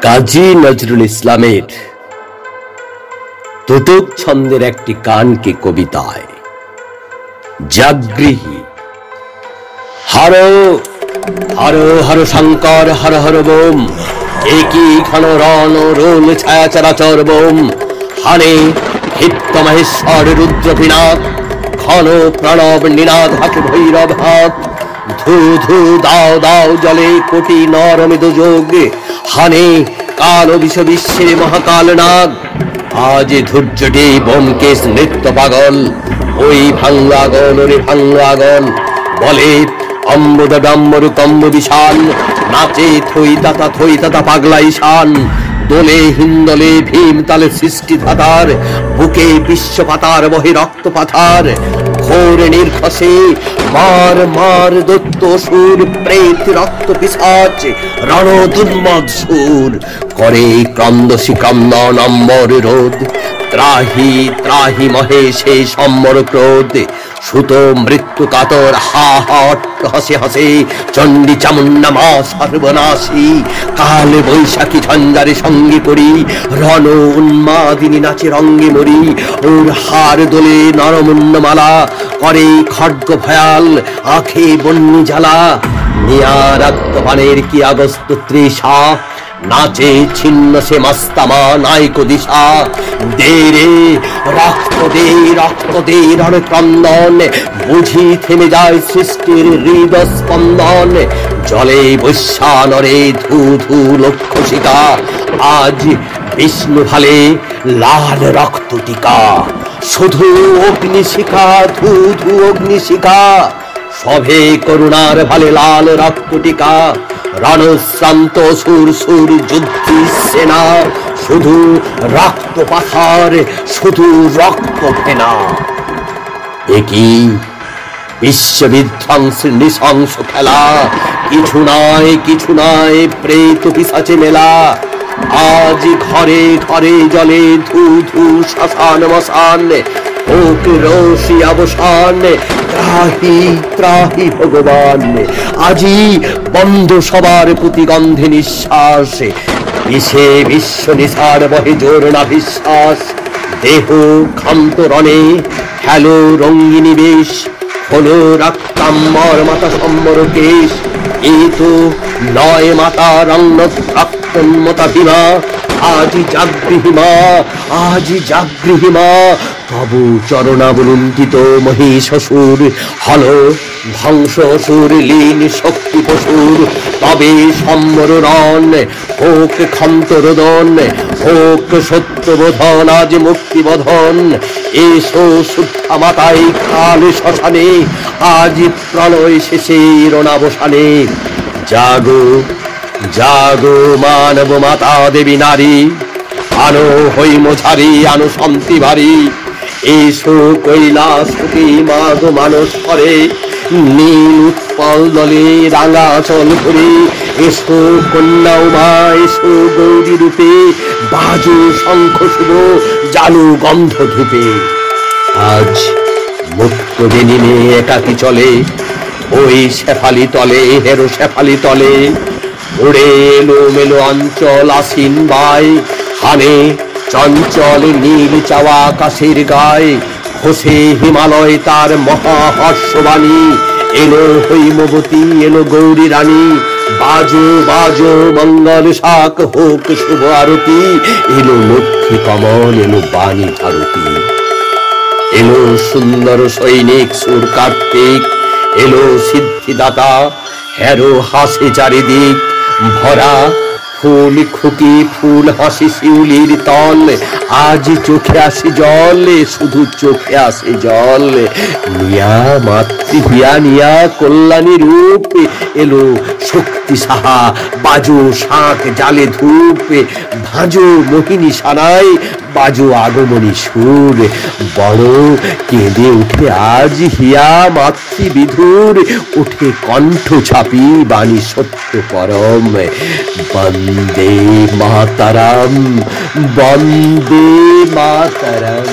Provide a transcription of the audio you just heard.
কাজী নজরুল ইসলামের তুতুক ছন্দের একটি গানকে কবিতায় জাগৃহী। হর হর হর শঙ্কর হর হর বোম, একই ঘন রণ রোল ছায়া চরাচর বোম, হানে হিত্য মহেশ্বর রুদ্র পিনাক, ঘন প্রণব নিনাদ হাকে ভৈরব হাত, ধু ধু দাও দাও জলে কোটি নর মৃদযোগ, হানে কাল বিষ বিশ্বের মহাকাল নাগ। আজ ধৈর্যটি বোমকেশ নৃত্য পাগল, ওই ভাঙ্গাগল রে ভাঙ্গাগল, বলে অম্বুদ ডাম্বর কম্ব বিশাল, নাচে থই তাতা পাগলা ঈশান, দোলে হিন্দলে ভীম তালে সৃষ্টি ধাতার, বুকে বিশ্ব পাতার বহে রক্ত পাথার। ঘোর নির্ঘসে মার মার দত্ত সুর, প্রেত রক্ত পিশাচ রণ দুর্মদ সুর, করে ক্রন্দসী ক্রন্দন অম্বর রোদ। ত্রাহি ত্রাহি মহেশে সম্বর ক্রোধ, সুত মৃত্যু কাতর হা হট হাসে হাসে, চণ্ডী চামুন্ডা মা সর্বনাশী। কাল বৈশাখী ঝঞ্ঝারে সঙ্গে করি, রণ উন্মাদিনী নাচে রঙ্গে মরি। ওর হার দোলে নরমুন্ড মালা, করে খড়গ ভয়াল আখে বন্যী জ্বালা। নিয়া রক্তপানের কি আগস্ত তৃষা, নাচে ছিন্ন সে মাস্তামা নাইকো দিশা। দে রে রক্ত দে রণ ক্রন্দন, বুঝি থেমে যায় সৃষ্টির হৃদয় স্পন্দন। জলে বৈশ্যানরে ধু ধু লক্ষ্য শিকা, আজ বিষ্ণু ভালে লাল রক্ত টিকা। শুধু অগ্নিশিখা ধু ধু অগ্নিশিখা, সভে করুণার ভালে লাল রক্ত টিকা। রণশ্রান্ত সুর সুর যুদ্ধি সেনা, শুধু রক্ত পাথার শুধু রক্ত ফেনা। একই বিশ্ব বিধ্বংসের নৃশংস খেলা, কিছু নয় প্রেত পিশাচে মেলা। আজ ঘরে ঘরে জলে ধু ধু শ্মশান মশান, হোক রোষী অবসান। ত্রাহি ত্রাহি ভগবান, আজি বন্ধ সবার প্রতিগন্ধে নিঃশ্বাস। বিষে বিশ্ব নিসার বহে জোর না বিশ্বাস। দেহ ক্ষান্ত রণে খেলো রঙ্গিনী বেশ, হলো রক্তাম্বর মাতা সম্বর কেশ। এ তো নয় মাতা রঙ্গ রক্তন্মতা ভীমা, আজি জাগৃহী মা। তবু চরণাবলুণ্ঠিত মহিষাসুর, হল ধ্বংস অসুর লীন শক্তি পশুর। তবে সম্বর রণ হোক ক্ষন্তরোদন, হোক সত্যবোধন আজ মুক্তিবোধন। এসো শুদ্ধা মাতাই কাল শ্মশানে, আজ প্রলয় শেষে রণাবসানে। জাগো জাগো মানব মাতা দেবী নারী, আনো হৈমঝারি আনো শান্তি ভারী। এসো কৈলাস হতে মাগো মানস করে, নীল উৎপল দলে রাঙা চল ঘুরে। এসো কন্যা উমা এসো গৌরী রূপে, বাজু শঙ্খ শুভ জানু গন্ধ ধূপে। আজ মুক্ত বেনিনে একাকি চলে, ওই শেফালি তলে হেরো শেফালি তলে। উড়ে এলো মেলো অঞ্চল আসীন বাই, হানে চঞ্চল নীল চাওয়া আকাশের গায়ে। খসে হিমালয় তার মহাহর্ষবাণী, এলো হৈমবতী এলো গৌরী রানী। বাজো বাজো মঙ্গল শাক হোক শুভ আরতি, এলো লক্ষ্মী কমল এলো বাণী ভারতী। এলো সুন্দর সৈনিক সুর কার্তিক, এলো সিদ্ধিদাতা হেরো হাসে চারিদিক। ভরা ফুল খুকি ফুল হাসি শিউলির তল, আজ চোখে আসে জল শুধু চোখে আসে জল। নিয়া মাতৃ হিয়া নিয়া কল্যাণী রূপ, এলো শক্তি সাহা বাজো শাঁখ জালে ধূপ। ভাজো মোহিনী সানাই বাজো আগমনী সুর, বড় কেঁদে উঠে আজ হিয়া মাতৃ বিধুর। উঠে কণ্ঠ ছাপি বাণী সত্য পরম, বন্দে মাতারাম বন্দে মাতারাম।